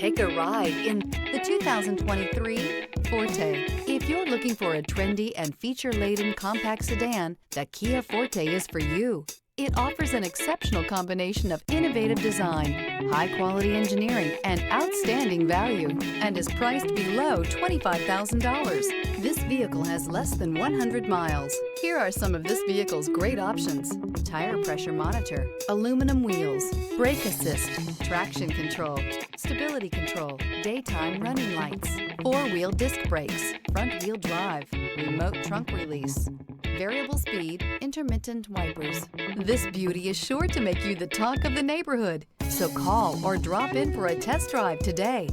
Take a ride in the 2023 Forte. If you're looking for a trendy and feature-laden compact sedan, the Kia Forte is for you. It offers an exceptional combination of innovative design, high-quality engineering, and outstanding value, and is priced below $25,000. This vehicle has less than 100 miles. Here are some of this vehicle's great options: tire pressure monitor, aluminum wheels, brake assist, traction control, stability control, daytime running lights, four-wheel disc brakes, front-wheel drive, remote trunk release, variable speed, intermittent wipers. This beauty is sure to make you the talk of the neighborhood. So call or drop in for a test drive today.